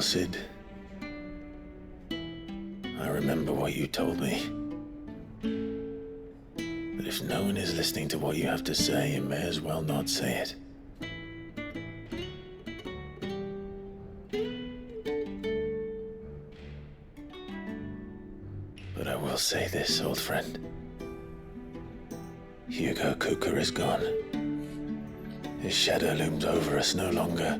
Sid. I remember what you told me. But if no one is listening to what you have to say, you may as well not say it. But I will say this, old friend. Hugo Kuka is gone. His shadow looms over us no longer.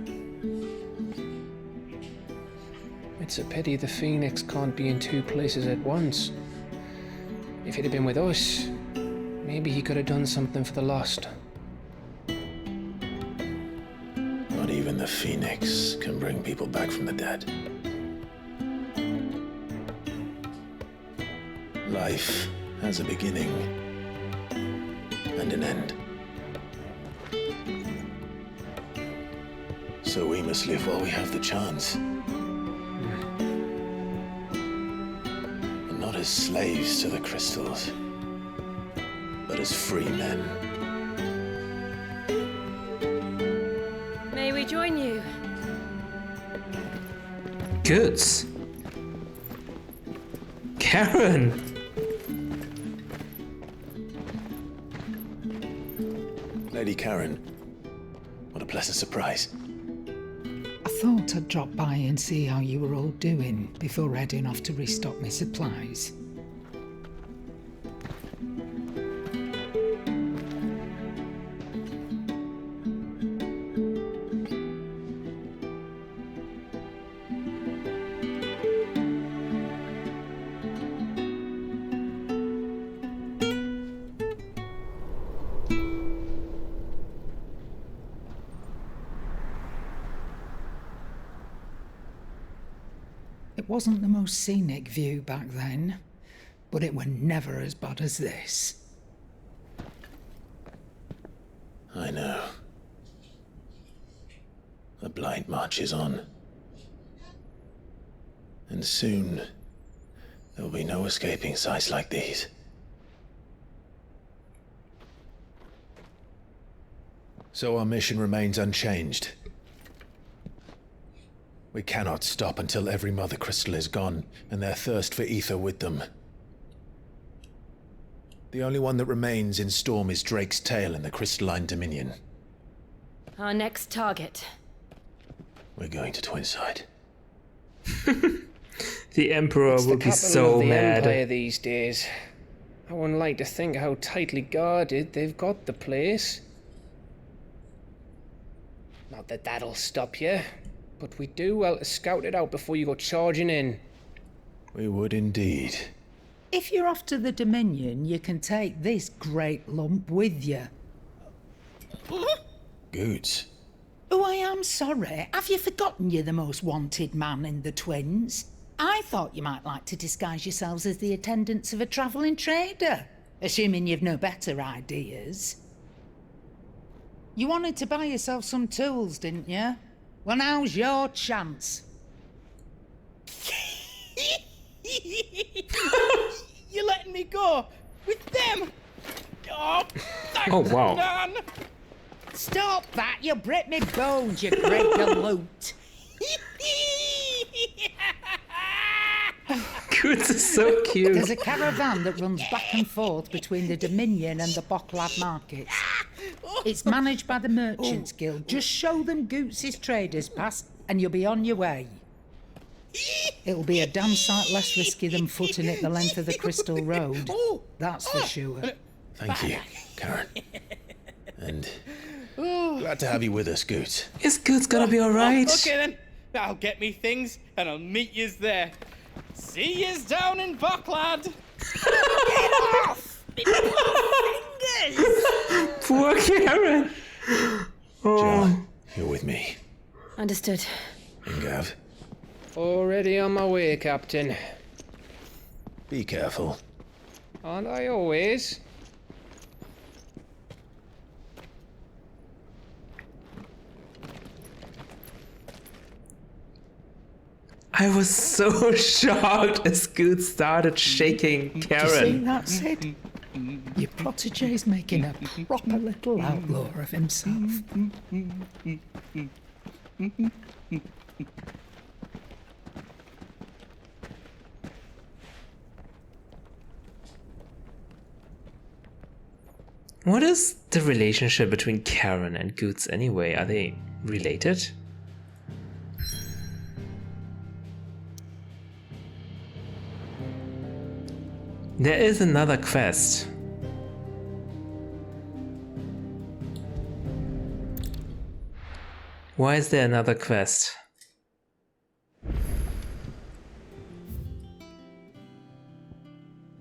It's a pity the Phoenix can't be in two places at once. If he'd have been with us, maybe he could have done something for the lost. Not even the Phoenix can bring people back from the dead. Life has a beginning and an end. So we must live while we have the chance. And not as slaves to the crystals, but as free men. May we join you? Good. Karen! Lady Karen, what a pleasant surprise. I thought I'd drop by and see how you were all doing before heading off to restock my supplies. It wasn't the most scenic view back then, but it were never as bad as this. I know. The blight marches on. And soon, there will be no escaping sights like these. So our mission remains unchanged. We cannot stop until every Mother Crystal is gone, and their thirst for ether with them. The only one that remains in Storm is Drake's tail in the Crystalline Dominion. Our next target. We're going to Twinside. The Emperor It's the would be capital so of the mad. Empire these days. I wouldn't like to think how tightly guarded they've got the place. Not that that'll stop you, but we do well to scout it out before you go charging in. We would indeed. If you're off to the Dominion, you can take this great lump with you. Goods. Oh, I am sorry. Have you forgotten you're the most wanted man in the Twins? I thought you might like to disguise yourselves as the attendants of a travelling trader, assuming you've no better ideas. You wanted to buy yourself some tools, didn't you? Well, now's your chance. You're letting me go with them? Oh, Oh, wow. man. Stop that! You'll break me bones, you great galoot. Goods is so cute. There's a caravan that runs back and forth between the Dominion and the Bocklad markets. It's managed by the Merchants Guild. Just show them Goots' traders pass and you'll be on your way. It'll be a damn sight less risky than footing it the length of the Crystal Road. That's for sure. Thank you, Karen. And glad to have you with us, Goots. Is Goods gonna be alright? Okay then, I'll get me things and I'll meet yous there. See yous down in Bocklad. Poor Karen. Jill, you're with me. Understood. And Gav, Already on my way, Captain. be careful. Aren't I always? I was so shocked as Goods started shaking Do you see Karen. that, Sid? Your protege's making a proper little outlaw of himself. What is the relationship between Karen and Goots anyway? Are they related? There is another quest. Why is there another quest?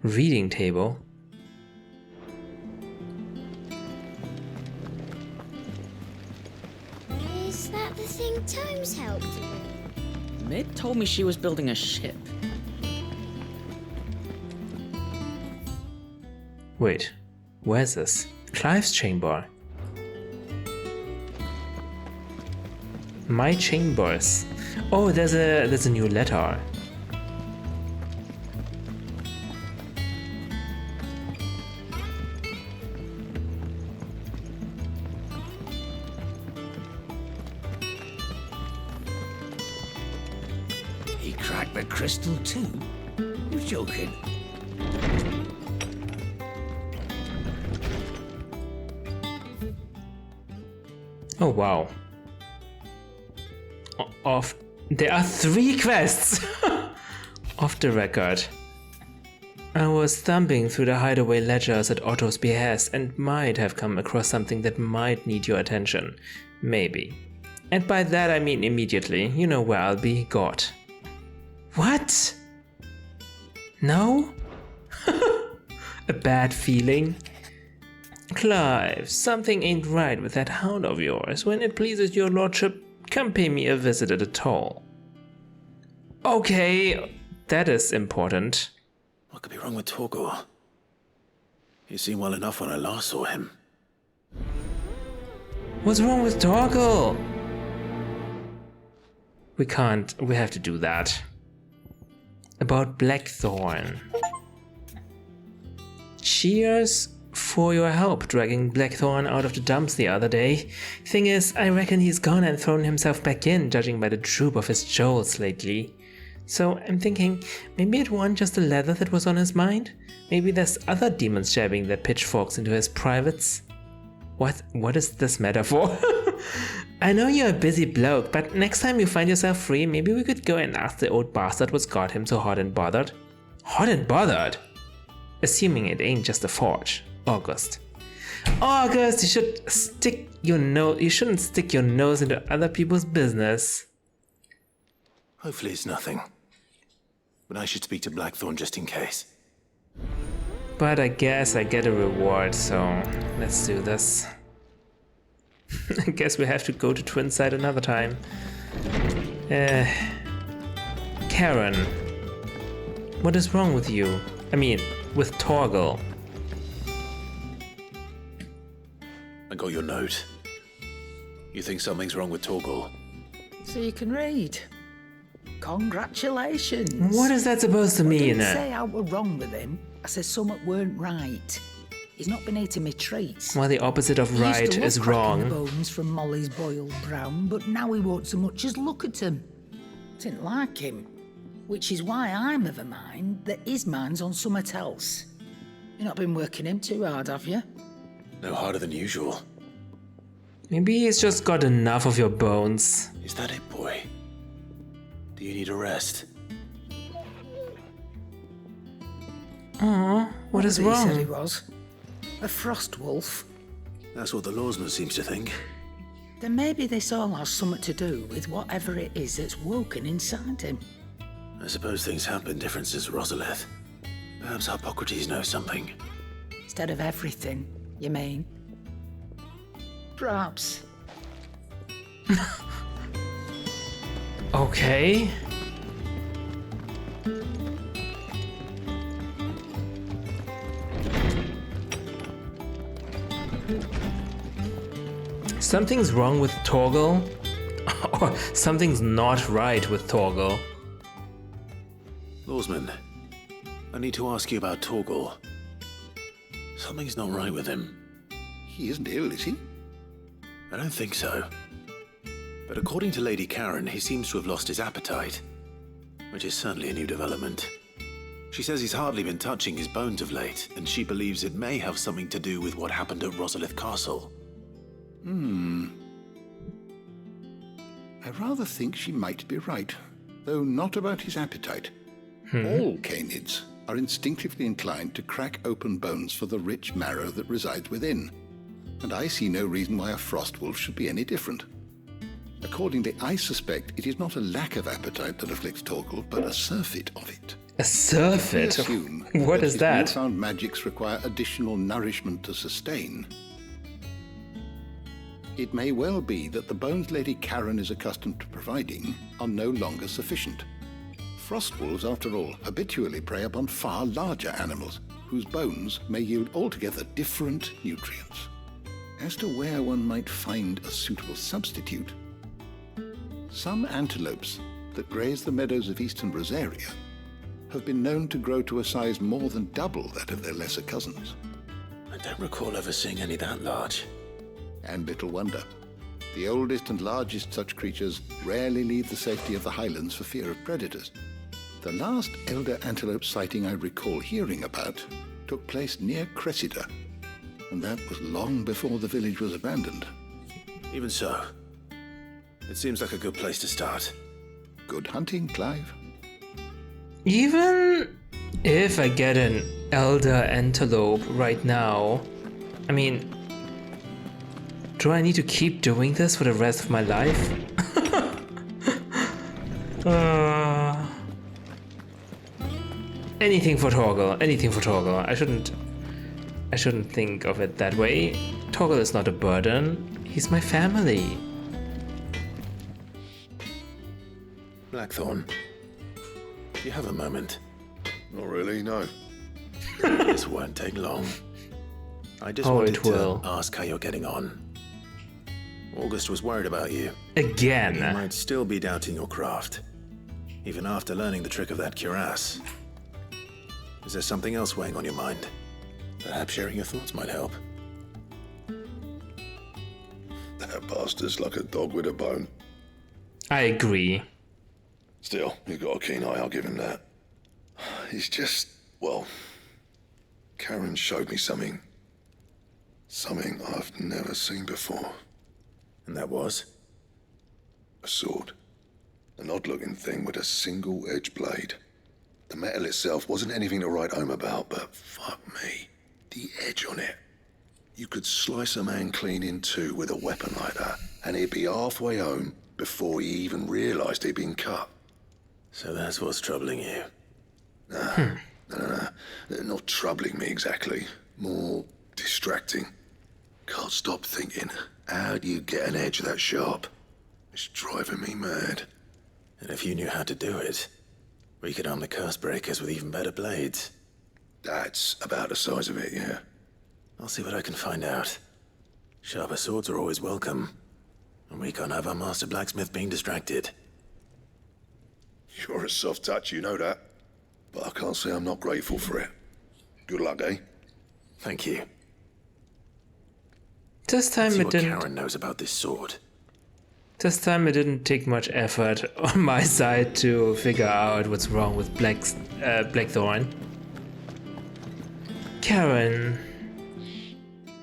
Reading table? Is that the thing Tomes helped with? Mid told me she was building a ship. Wait, where's this? Clive's chamber. My chambers. Oh, there's a new letter. He cracked the crystal too? You're joking. Oh wow. There are 3 quests! Off the record. I was thumbing through the hideaway ledgers at Otto's behest and might have come across something that might need your attention. Maybe. And by that I mean immediately. You know where I'll be. God. What? No? A bad feeling? Clive, something ain't right with that hound of yours. When it pleases your lordship, come pay me a visit at a toll. Okay, that is important. What could be wrong with Torgor? He seemed well enough when I last saw him. What's wrong with Torgor? We have to do that. About Blackthorn. Cheers for your help dragging Blackthorn out of the dumps the other day. Thing is, I reckon he's gone and thrown himself back in, judging by the droop of his jowls lately. So I'm thinking, maybe it wasn't just the leather that was on his mind? Maybe there's other demons jabbing their pitchforks into his privates? What is this metaphor? I know you're a busy bloke, but next time you find yourself free, maybe we could go and ask the old bastard what's got him so hot and bothered. Hot and bothered? Assuming it ain't just a forge. August, you shouldn't stick your nose into other people's business. Hopefully it's nothing. But I should speak to Blackthorn just in case. But I guess I get a reward, so let's do this. I guess we have to go to Twinside another time. Karen, what is wrong with you? I mean, with Torgor. I got your note. You think something's wrong with Torgor? So you can read. Congratulations. What is that supposed to mean? I didn't say I were wrong with him. I said something weren't right. He's not been eating me treats. Well, the opposite of He used right to love is cracking wrong. the bones from Molly's boiled brown, but now he won't so much as look at him. Didn't like him. Which is why I'm of a mind that his mind's on something else. You've not been working him too hard, have you? No harder than usual. Maybe he's just got enough of your bones. Is that it, boy? Do you need a rest? What is He said he wrong? was. A frost wolf. That's what the lawsman seems to think. Then maybe this all has something to do with whatever it is that's woken inside him. I suppose things have been different since Rosalith. Perhaps Hippocrates knows something. Instead of everything, you mean? Perhaps. Okay. Something's wrong with Torgor. Or something's not right with Torgor. Lawsman, I need to ask you about Torgor. Something's not right with him. He isn't ill, is he? I don't think so. But according to Lady Karen, he seems to have lost his appetite, which is certainly a new development. She says he's hardly been touching his bones of late, and she believes it may have something to do with what happened at Rosalith Castle. I rather think she might be right, though not about his appetite. All canids are instinctively inclined to crack open bones for the rich marrow that resides within, and I see no reason why a frostwolf should be any different. Accordingly, I suspect it is not a lack of appetite that afflicts Torgal, but a surfeit of it. A surfeit? I assume What is his that? newfound magics require additional nourishment to sustain. It may well be that the bones Lady Karen is accustomed to providing are no longer sufficient. Frostwolves, after all, habitually prey upon far larger animals, whose bones may yield altogether different nutrients. As to where one might find a suitable substitute, some antelopes that graze the meadows of eastern Rosaria have been known to grow to a size more than double that of their lesser cousins. I don't recall ever seeing any that large. And little wonder. The oldest and largest such creatures rarely leave the safety of the highlands for fear of predators. The last elder antelope sighting I recall hearing about took place near Cressida, and that was long before the village was abandoned. Even so, it seems like a good place to start. Good hunting, Clive. Even if I get an elder antelope right now, I mean, do I need to keep doing this for the rest of my life? Anything for Torgal, anything for Torgal. I shouldn't think of it that way. Torgal is not a burden. He's my family. Blackthorn, do you have a moment? Not really, no. This won't take long. I just wanted to ask how you're getting on. August was worried about you. Again. He might still be doubting your craft, even after learning the trick of that cuirass. Is there something else weighing on your mind? Perhaps sharing your thoughts might help. That bastard's like a dog with a bone. I agree. Still, he's got a keen eye, I'll give him that. He's just, well, Karen showed me something I've never seen before. And that was? A sword. An odd-looking thing with a single-edged blade. The metal itself wasn't anything to write home about, but fuck me, the edge on it. You could slice a man clean in two with a weapon like that, and he'd be halfway home before he even realised he'd been cut. So that's what's troubling you? No, not troubling me exactly. More distracting. Can't stop thinking, how do you get an edge that sharp? It's driving me mad. And if you knew how to do it, we could arm the curse breakers with even better blades. That's about the size of it, yeah. I'll see what I can find out. Sharper swords are always welcome, and we can't have our master blacksmith being distracted. You're a soft touch, you know that. But I can't say I'm not grateful for it. Good luck, eh? Thank you. This time See it what didn't. Karen knows about this sword. This time it didn't take much effort on my side to figure out what's wrong with Blackthorn. Karen,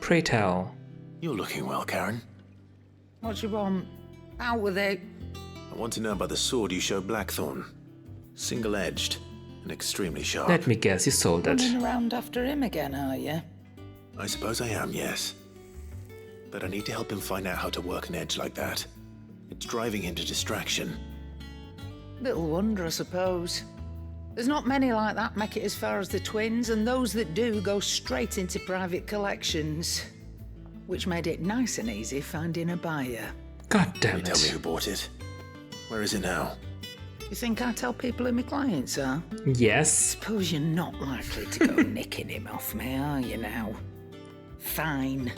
pray tell. You're looking well, Karen. What do you want? Out with it. I want to know about the sword you showed Blackthorn. Single-edged and extremely sharp. Let me guess, you sold it. Running around after him again, are you? I suppose I am, yes. But I need to help him find out how to work an edge like that. It's driving him to distraction. Little wonder, I suppose. There's not many like that make it as far as the twins, and those that do go straight into private collections. Which made it nice and easy finding a buyer. God damn Can you tell me it. who bought it? Where is it now? You think I tell people who my clients are? Yes. Suppose you're not likely to go nicking him off me, are you now? Fine.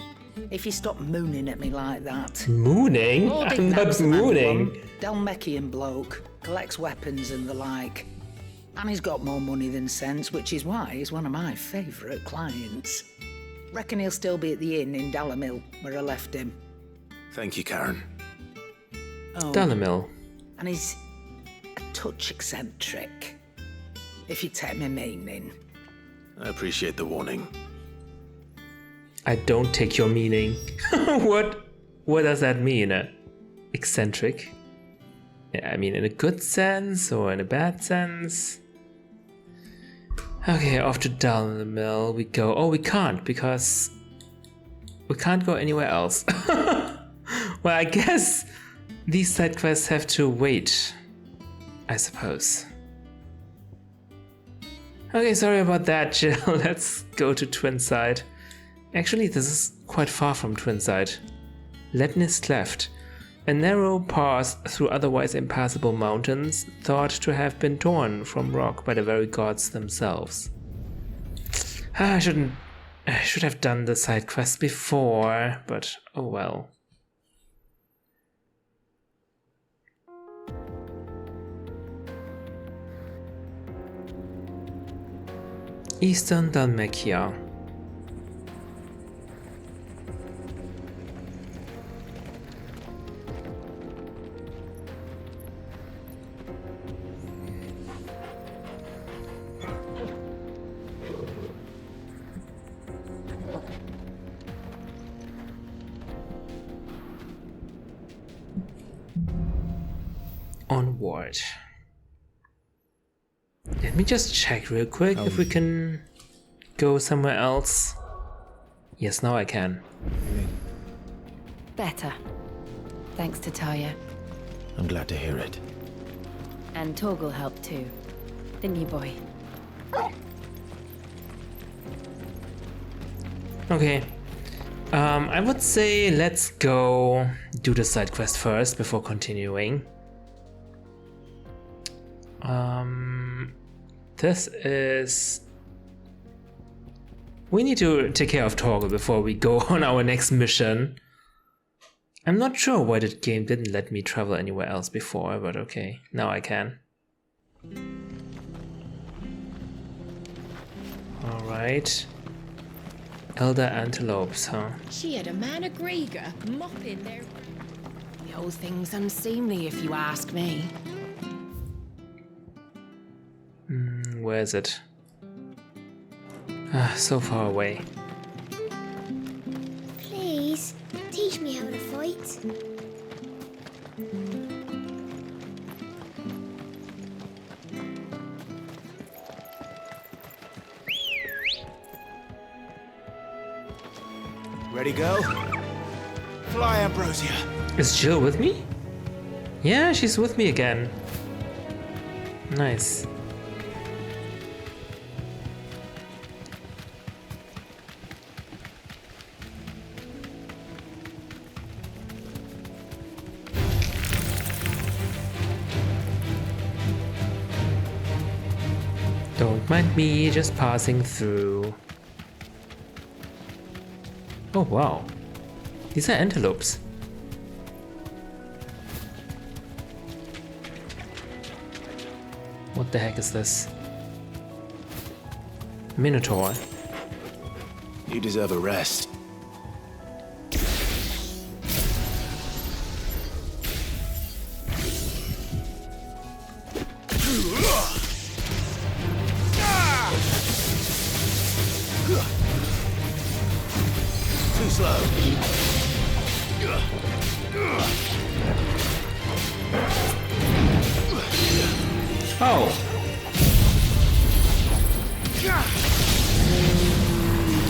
If you stop mooning at me like that. Mooning? Lord I'm not Ignat's the man mooning. one. Dalmekian bloke, collects weapons and the like. And he's got more money than sense, which is why he's one of my favourite clients. Reckon he'll still be at the inn in Dalamil, where I left him. Thank you, Karen. Oh, Dalamil. and he's a touch eccentric. if you take my meaning. I appreciate the warning. I don't take your meaning. What does that mean? Eccentric? Yeah, I mean in a good sense or in a bad sense? Okay, off to down the mill we go. Oh, we can't because we can't go anywhere else. Well, I guess these side quests have to wait, I suppose. Okay, sorry about that, Jill. Let's go to Twinside. Actually, this is quite far from Twinside. Lednis Cleft, a narrow path through otherwise impassable mountains, thought to have been torn from rock by the very gods themselves. I should have done the side quest before, but oh well. Eastern Dalmatia. Onward. Let me just check real quick if we can go somewhere else. Yes, now I can. Better. Thanks to Taya. I'm glad to hear it. And Torgal helped too. Didn't you, boy? Okay. I would say let's go do the side quest first before continuing. This is... We need to take care of Torgal before we go on our next mission. I'm not sure why the game didn't let me travel anywhere else before, but okay, now I can. Alright. Elder antelopes, huh? She had a man of Grieger mopping their... The whole thing's unseemly if you ask me. Where is it? Ah, so far away. Please, teach me how to fight. Ready, go? Fly, Ambrosia. Is Jill with me? Yeah, she's with me again. Nice. Don't mind me, just passing through. Oh wow, these are antelopes. What the heck is this? Minotaur. You deserve a rest. Too slow. Oh.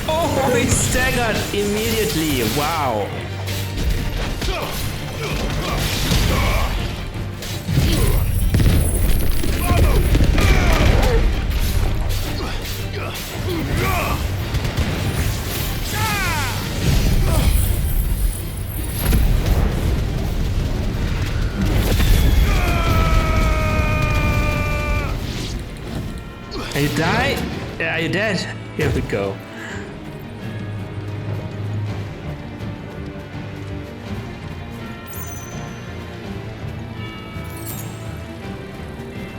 Oh, he staggered immediately. Wow. Are you die? Yeah, are you dead? Here we go.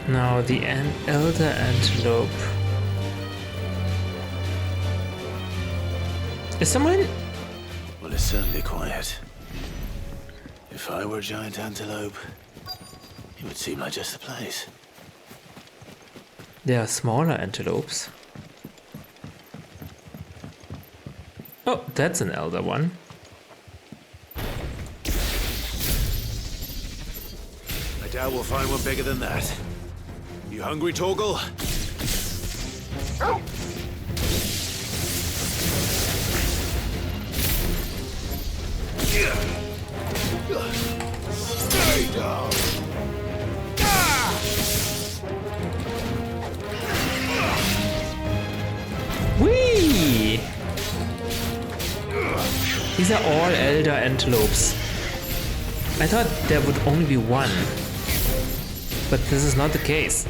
Now the elder antelope. Is someone? Well, it's certainly quiet. If I were a giant antelope, it would seem like just the place. There are smaller antelopes. Oh, that's an elder one. I doubt we'll find one bigger than that. You hungry, Torgal? Stay down! Whee! These are all elder antelopes. I thought there would only be one, but this is not the case.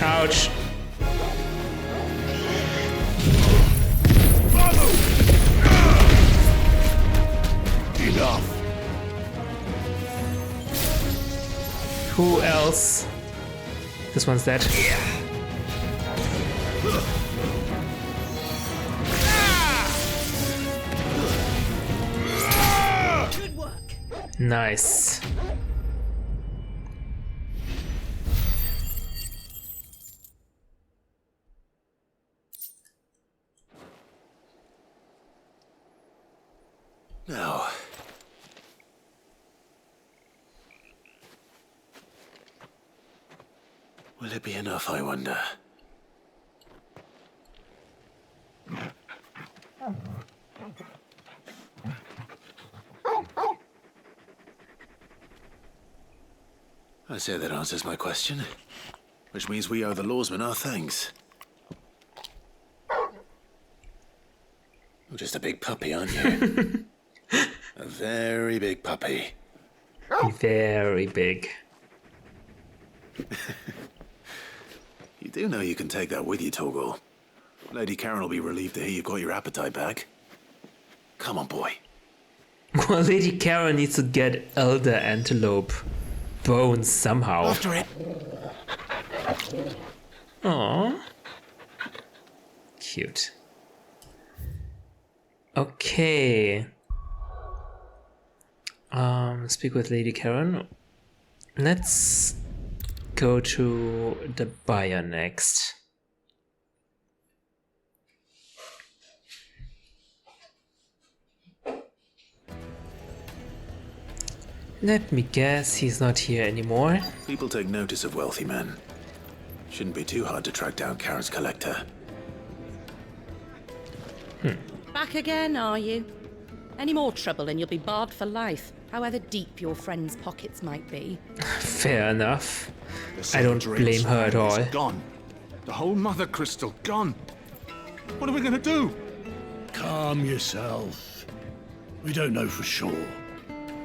Ouch. Enough. Who else? This one's dead. Good work. Nice. Now, will it be enough, I wonder? I say that answers my question, which means we owe the lawsman our thanks. You're just a big puppy, aren't you? A very big puppy. Very big. You do know you can take that with you, Torgal. Lady Karen will be relieved to hear you've got your appetite back. Come on, boy. Well, Lady Karen needs to get elder antelope bones somehow. After it. Aww. Cute. Okay. Speak with Lady Karen. Let's go to the buyer next. Let me guess, he's not here anymore. People take notice of wealthy men. Shouldn't be too hard to track down Karen's collector. Back again, are you? Any more trouble and you'll be barred for life, however deep your friend's pockets might be. Fair enough. I don't blame her at all. Gone. The whole mother crystal gone. What are we gonna do? Calm yourself. We don't know for sure.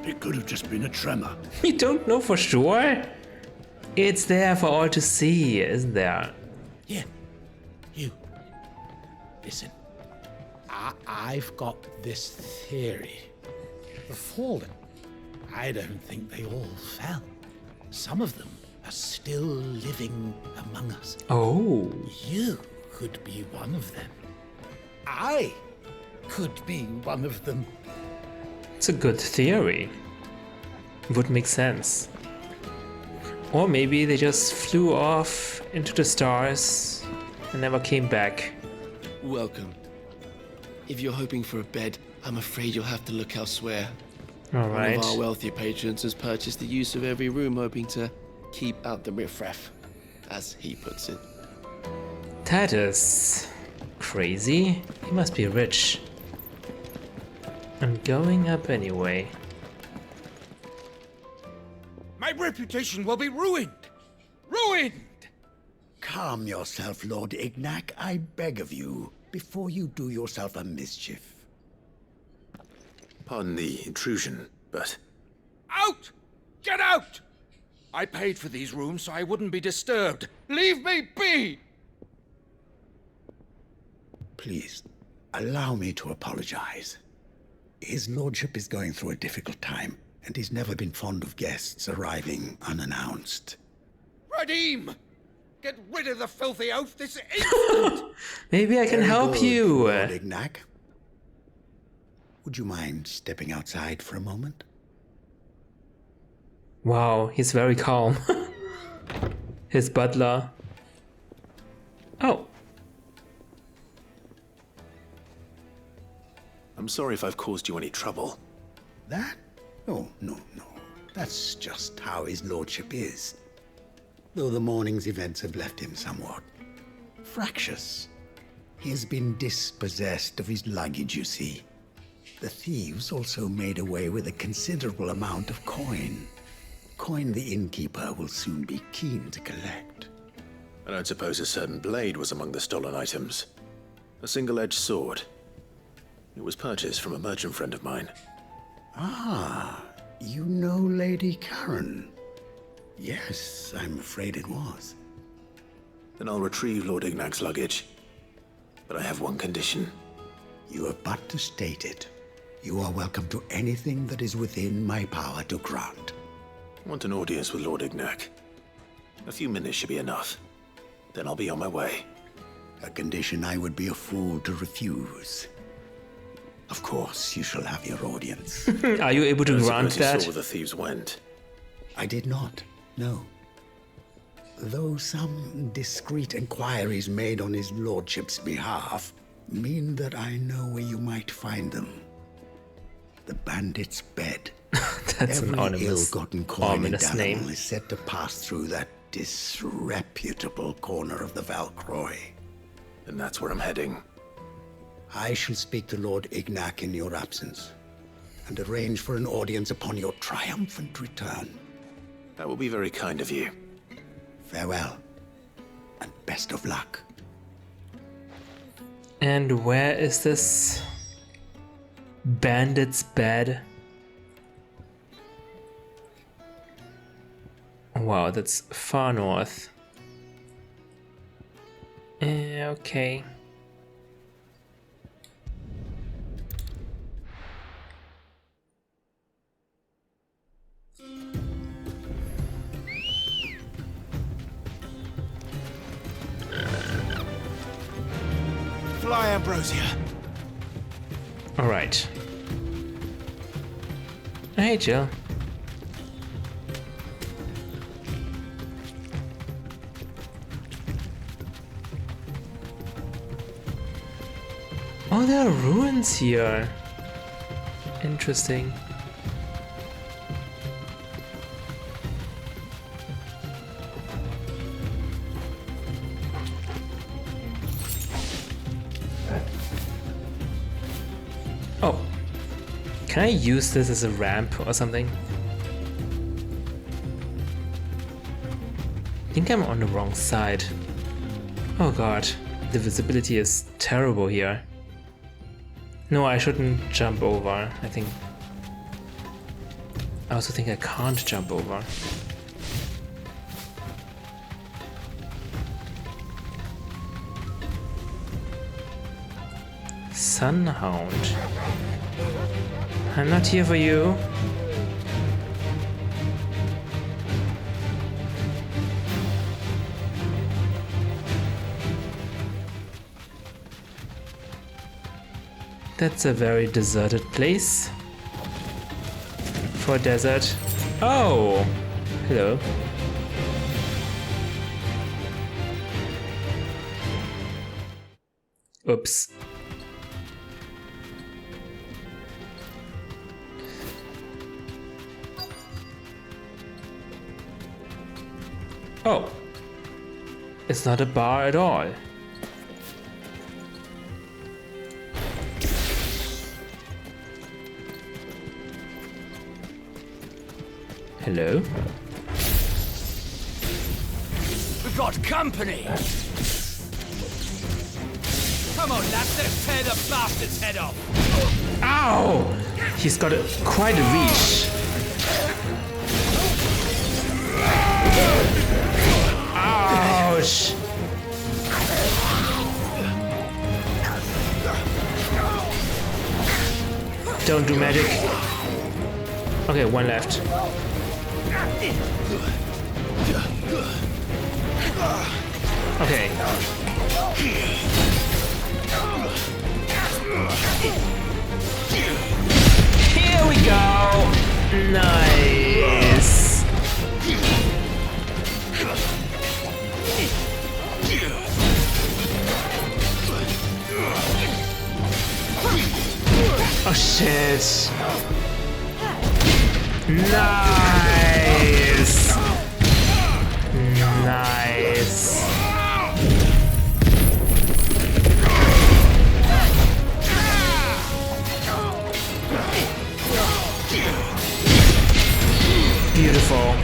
It could have just been a tremor. You don't know for sure? It's there for all to see, isn't there? Yeah. You. Listen. I've got this theory. The fallen. I don't think they all fell. Some of them are still living among us. Oh. You could be one of them. I could be one of them. It's a good theory. Would make sense. Or maybe they just flew off into the stars and never came back. Welcome. If you're hoping for a bed, I'm afraid you'll have to look elsewhere. Alright. One of our wealthier patrons has purchased the use of every room, hoping to keep out the riffraff, as he puts it. That is crazy. He must be rich. I'm going up anyway. My reputation will be ruined! Ruined! Calm yourself, Lord Ignac, I beg of you, before you do yourself a mischief. Pardon the intrusion, but... Out! Get out! I paid for these rooms so I wouldn't be disturbed. Leave me be! Please, allow me to apologize. His lordship is going through a difficult time, and he's never been fond of guests arriving unannounced. Radim! Get rid of the filthy oaf this instant! Maybe I can Very help good, you. Lord Ignac. Would you mind stepping outside for a moment? Wow, he's very calm. His butler. Oh. I'm sorry if I've caused you any trouble. That? Oh, no. That's just how his lordship is. Though the morning's events have left him somewhat fractious. He has been dispossessed of his luggage, you see. The thieves also made away with a considerable amount of coin. Coin the innkeeper will soon be keen to collect. I don't suppose a certain blade was among the stolen items. A single-edged sword. It was purchased from a merchant friend of mine. Ah, you know Lady Karen. Yes, I'm afraid it was. Then I'll retrieve Lord Ignac's luggage. But I have one condition. You have but to state it. You are welcome to anything that is within my power to grant. I want an audience with Lord Ignac. A few minutes should be enough. Then I'll be on my way. A condition I would be a fool to refuse. Of course, you shall have your audience. Are you able to grant I that? saw where the thieves went. I did not, no. Though some discreet inquiries made on his lordship's behalf mean that I know where you might find them. The bandit's bed. That's Every an ill-gotten coin and ominous animal name. is said to pass through that disreputable corner of the Valcroy. And that's where I'm heading. I shall speak to Lord Ignac in your absence, and arrange for an audience upon your triumphant return. That will be very kind of you. Farewell, and best of luck. And where is this bandit's bed? Wow, that's far north. Okay. Fly, Ambrosia. All right. Hey, Jill. Oh, there are ruins here. Interesting. Oh, can I use this as a ramp or something? I think I'm on the wrong side. Oh god, the visibility is terrible here. No, I shouldn't jump over. I also think I can't jump over. Sunhound. I'm not here for you. That's a very deserted place. For a desert. Oh! Hello. Oops. Oh. It's not a bar at all. Hello? We've got company! Come on, lads, let's tear the bastard's head off! Ow! He's got quite a reach. Ouch! Don't do magic. Okay, one left. Okay. Here we go! Nice! Oh shit! Nice! Nice! Beautiful.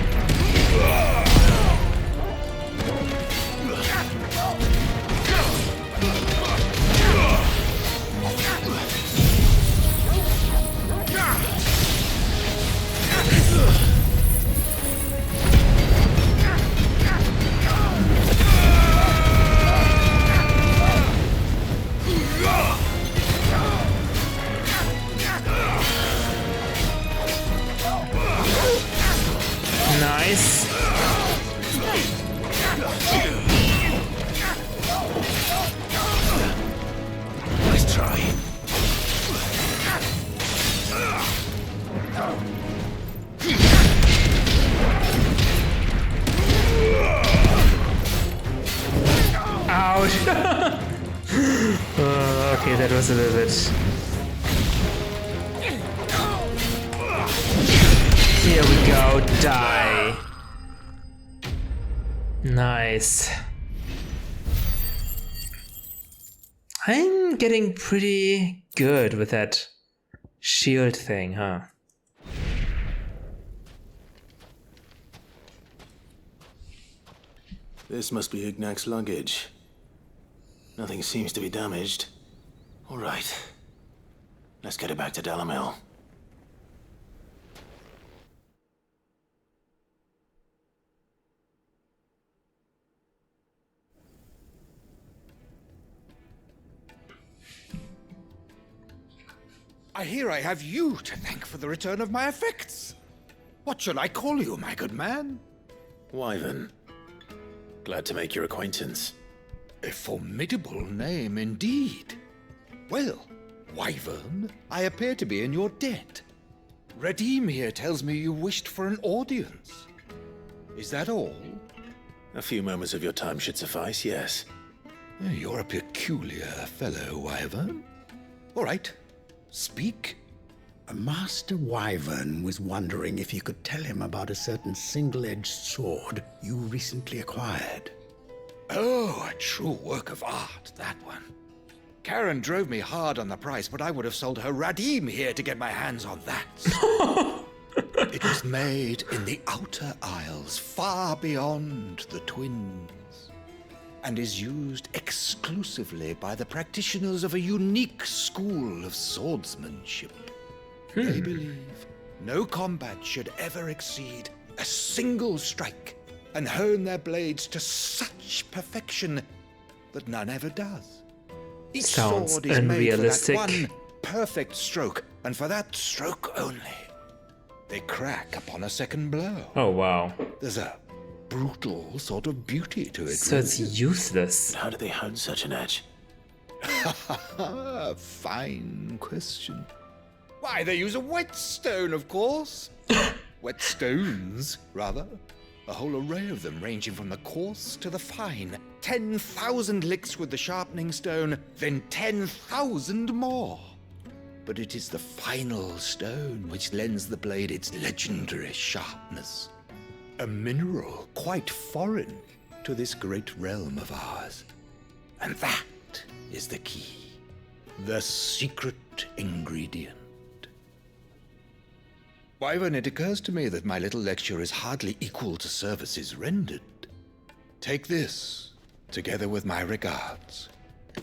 Nice. Nice try. Ouch. Okay, that was a little bit. Here we go, die. Nice. I'm getting pretty good with that shield thing, huh? This must be Ignac's luggage. Nothing seems to be damaged. All right. Let's get it back to Dalamil. I hear I have you to thank for the return of my effects. What shall I call you, my good man? Wyvern. Glad to make your acquaintance. A formidable name indeed. Well, Wyvern, I appear to be in your debt. Redeem here tells me you wished for an audience. Is that all? A few moments of your time should suffice, yes. You're a peculiar fellow, Wyvern. All right, speak. Master Wyvern was wondering if you could tell him about a certain single-edged sword you recently acquired. Oh, a true work of art, that one. Karen drove me hard on the price, but I would have sold her Radim here to get my hands on that. It was made in the Outer Isles, far beyond the Twins, and is used exclusively by the practitioners of a unique school of swordsmanship. They believe no combat should ever exceed a single strike and hone their blades to such perfection that none ever does. Each Sounds sword is unrealistic. made for that one perfect stroke, and for that stroke only. They crack upon a second blow. Oh wow. There's a brutal sort of beauty to it. So it's useless. How do they hone such an edge? Fine question. Why, they use a whetstone, of course. Whetstones, rather. A whole array of them, ranging from the coarse to the fine. 10,000 licks with the sharpening stone, then 10,000 more. But it is the final stone which lends the blade its legendary sharpness. A mineral quite foreign to this great realm of ours. And that is the key. The secret ingredient. Wyvern, it occurs to me that my little lecture is hardly equal to services rendered. Take this, together with my regards.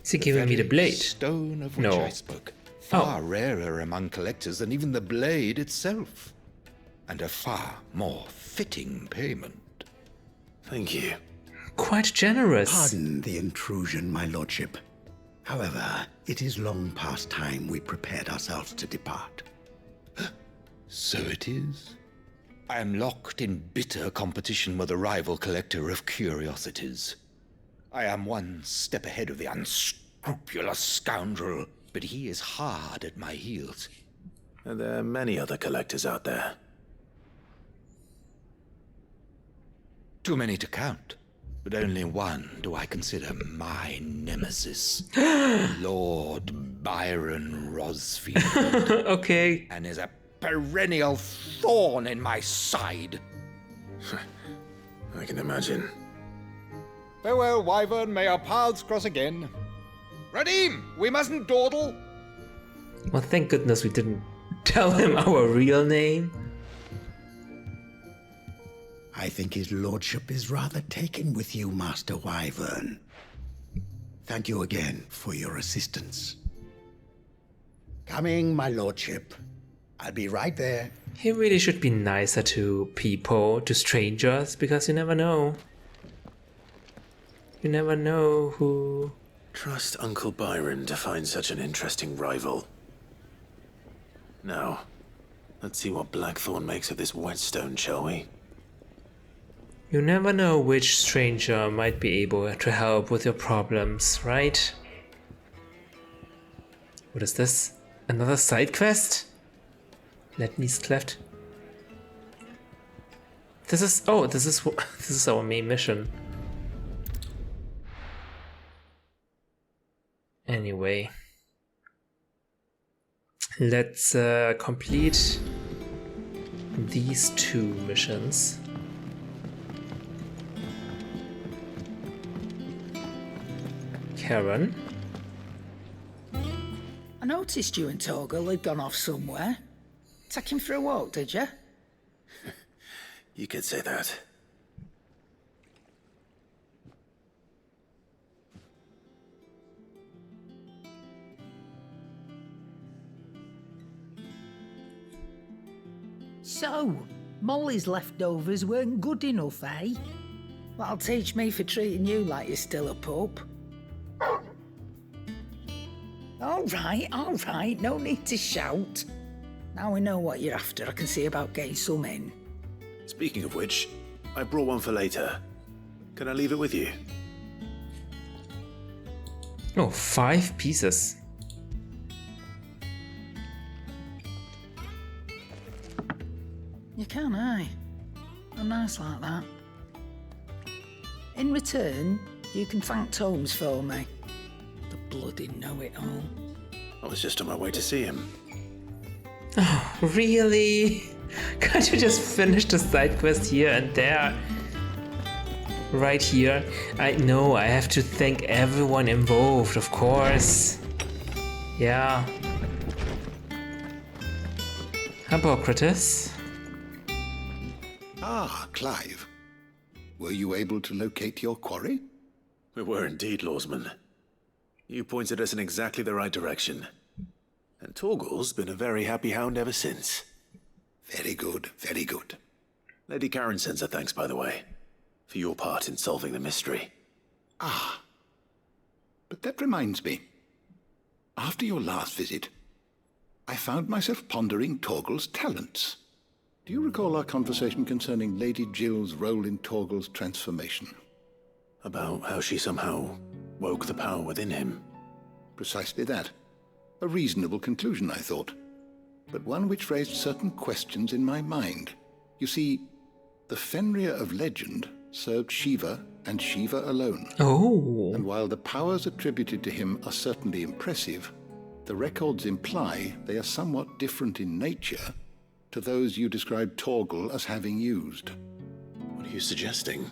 Is he giving me the blade? Stone of which No. I spoke. Far rarer among collectors than even the blade itself. And a far more fitting payment. Thank you. Quite generous. Pardon the intrusion, my lordship. However, it is long past time we prepared ourselves to depart. So it is. I am locked in bitter competition with a rival collector of curiosities. I am one step ahead of the unscrupulous scoundrel, but he is hard at my heels. And there are many other collectors out there. Too many to count, but only one do I consider my nemesis. Lord Byron Rosfield. Okay. And is a perennial thorn in my side. I can imagine. Farewell, Wyvern, may our paths cross again. Radim, we mustn't dawdle. Well, thank goodness we didn't tell him our real name. I think his lordship is rather taken with you, Master Wyvern. Thank you again for your assistance. Coming, my lordship. I'll be right there. He really should be nicer to people, to strangers, because you never know. You never know who... Trust Uncle Byron to find such an interesting rival. Now, let's see what Blackthorn makes of this whetstone, shall we? You never know which stranger might be able to help with your problems, right? What is this? Another side quest? Letney's Cleft. This is this is our main mission. Anyway, let's complete these two missions. Karen. I noticed you and Torgal had gone off somewhere. Take him for a walk, did you? You could say that. So, Molly's leftovers weren't good enough, eh? That'll teach me for treating you like you're still a pup. All right, no need to shout. Now we know what you're after, I can see about getting some in. Speaking of which, I brought one for later. Can I leave it with you? Oh, 5 pieces. You can, eh? I'm nice like that. In return, you can thank Tomes for me. The bloody know-it-all. I was just on my way to see him. Oh, really? Can't you just finish the side quest here and there? Right here. I know, I have to thank everyone involved, of course. Yeah. Hippocrates. Ah, Clive. Were you able to locate your quarry? We were indeed, Lawsman. You pointed us in exactly the right direction. And Torgal's been a very happy hound ever since. Very good, very good. Lady Karen sends her thanks, by the way, for your part in solving the mystery. Ah. But that reminds me. After your last visit, I found myself pondering Torgal's talents. Do you recall our conversation concerning Lady Jill's role in Torgal's transformation? About how she somehow woke the power within him? Precisely that. A reasonable conclusion, I thought, but one which raised certain questions in my mind. You see, the Fenrir of legend served Shiva and Shiva alone. Oh. And while the powers attributed to him are certainly impressive, the records imply they are somewhat different in nature to those you described Torgal as having used. What are you suggesting?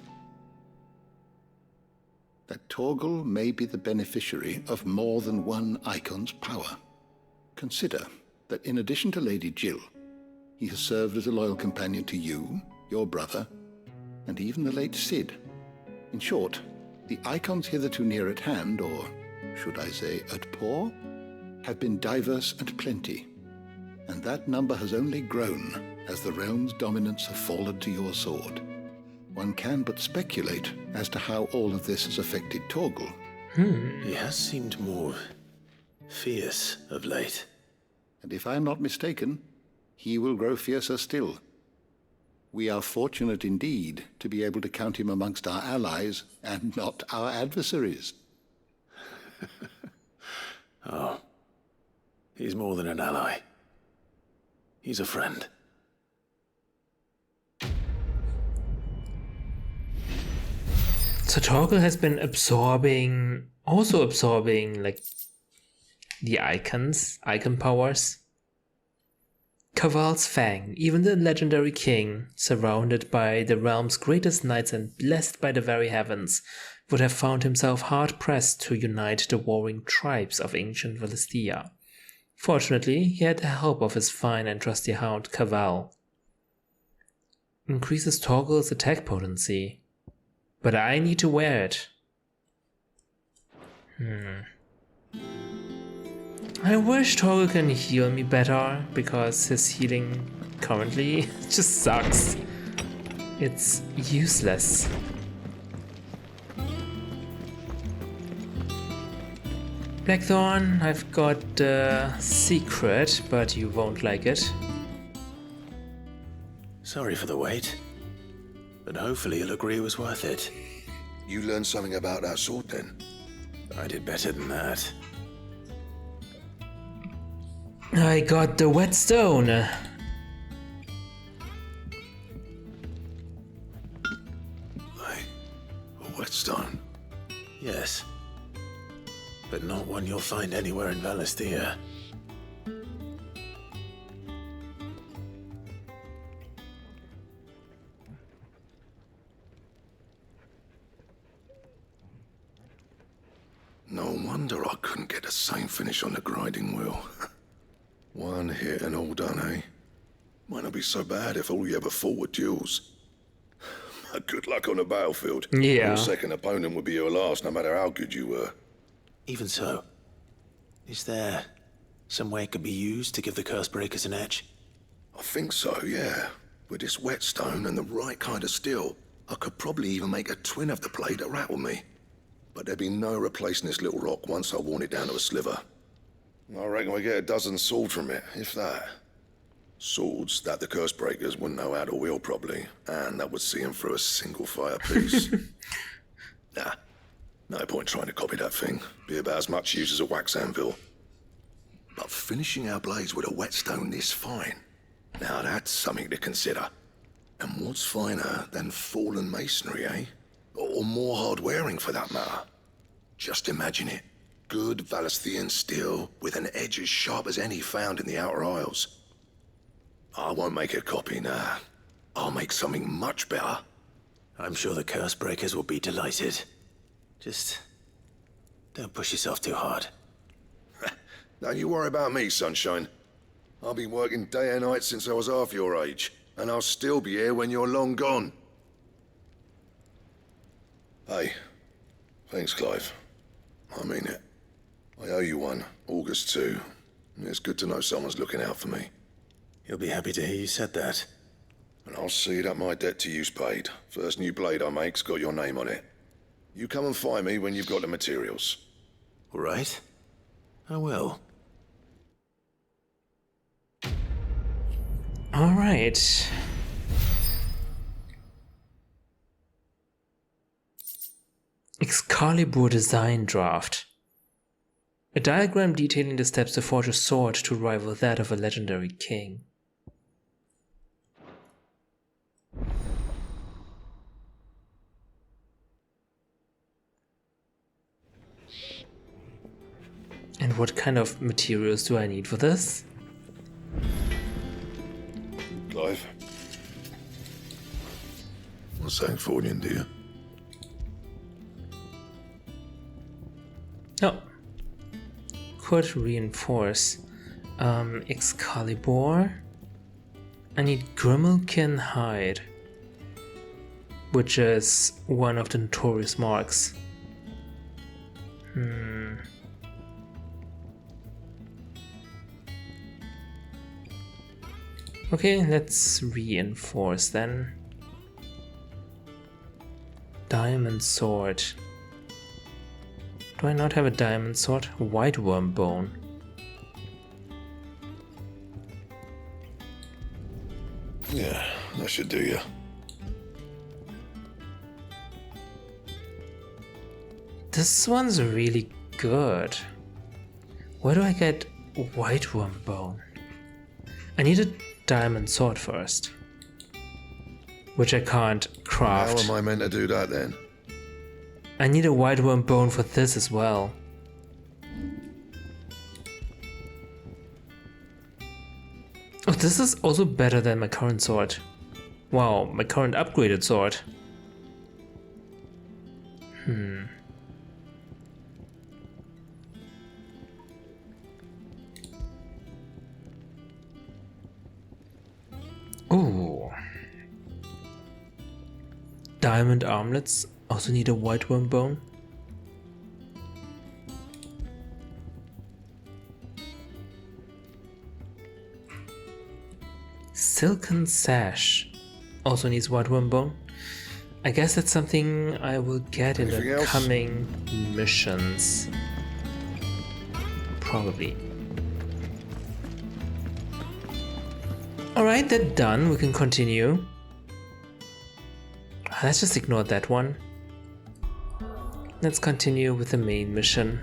That Torgal may be the beneficiary of more than one Eikon's power. Consider that in addition to Lady Jill, he has served as a loyal companion to you, your brother, and even the late Cid. In short, the Eikons hitherto near at hand, or should I say at paw, have been diverse and plenty, and that number has only grown as the realm's dominance have fallen to your sword. One can but speculate as to how all of this has affected Torgal. He has seemed more fierce of late. And if I am not mistaken, he will grow fiercer still. We are fortunate indeed to be able to count him amongst our allies and not our adversaries. Oh, he's more than an ally. He's a friend. So Torgal has been also absorbing like the icons, icon powers. Caval's Fang, even the legendary king, surrounded by the realm's greatest knights and blessed by the very heavens, would have found himself hard-pressed to unite the warring tribes of ancient Valisthea. Fortunately, he had the help of his fine and trusty hound, Caval. Increases Torgal's attack potency. But I need to wear it. I wish Torgal can heal me better, because his healing currently just sucks. It's useless. Blackthorn, I've got a secret, but you won't like it. Sorry for the wait, but hopefully you'll agree it was worth it. You learned something about that sword then? I did better than that. I got the whetstone. A whetstone? Yes. But not one you'll find anywhere in Valisthea. No wonder I couldn't get the same finish on the grinding wheel. One hit and all done, eh? Might not be so bad if all you ever fought were duels. Good luck on the battlefield. Yeah. Your second opponent would be your last, no matter how good you were. Even so, is there some way it could be used to give the curse breakers an edge? I think so, yeah. With this whetstone and the right kind of steel, I could probably even make a twin of the blade that rattled me. But there'd be no replacing this little rock once I worn it down to a sliver. I reckon we get a dozen swords from it, if that. Swords that the curse breakers wouldn't know how to wield properly, and that would see them through a single fire piece. Nah, no point trying to copy that thing. Be about as much use as a wax anvil. But finishing our blades with a whetstone this fine, now that's something to consider. And what's finer than fallen masonry, eh? Or more hard-wearing, for that matter. Just imagine it. Good Valisthean steel with an edge as sharp as any found in the Outer Isles. I won't make a copy, nah. I'll make something much better. I'm sure the curse breakers will be delighted. Just don't push yourself too hard. Don't you worry about me, sunshine. I'll be working day and night since I was half your age, and I'll still be here when you're long gone. Hey, thanks, Clive. I mean it. I owe you one, August too. It's good to know someone's looking out for me. He'll be happy to hear you said that. And I'll see that my debt to you's paid. First new blade I make's got your name on it. You come and find me when you've got the materials. All right. I will. All right. Excalibur Design Draft. A diagram detailing the steps to forge a sword to rival that of a legendary king. And what kind of materials do I need for this? Clive? What's that for you, dear? Oh. Could reinforce. Excalibur. I need Grimalkin hide, which is one of the notorious marks. Okay, let's reinforce then. Diamond sword. Do I not have a diamond sword? White worm bone. That should do you. This one's really good. Where do I get white worm bone? I need a diamond sword first, which I can't craft. How am I meant to do that then? I need a white worm bone for this as well. Oh, this is also better than my current sword. Wow, my current upgraded sword. Ooh. Diamond armlets also need a white worm bone. Silken sash also needs white worm bone. I guess that's something I will get in the coming missions. Probably. Alright, that's done. We can continue. Let's just ignore that one. Let's continue with the main mission.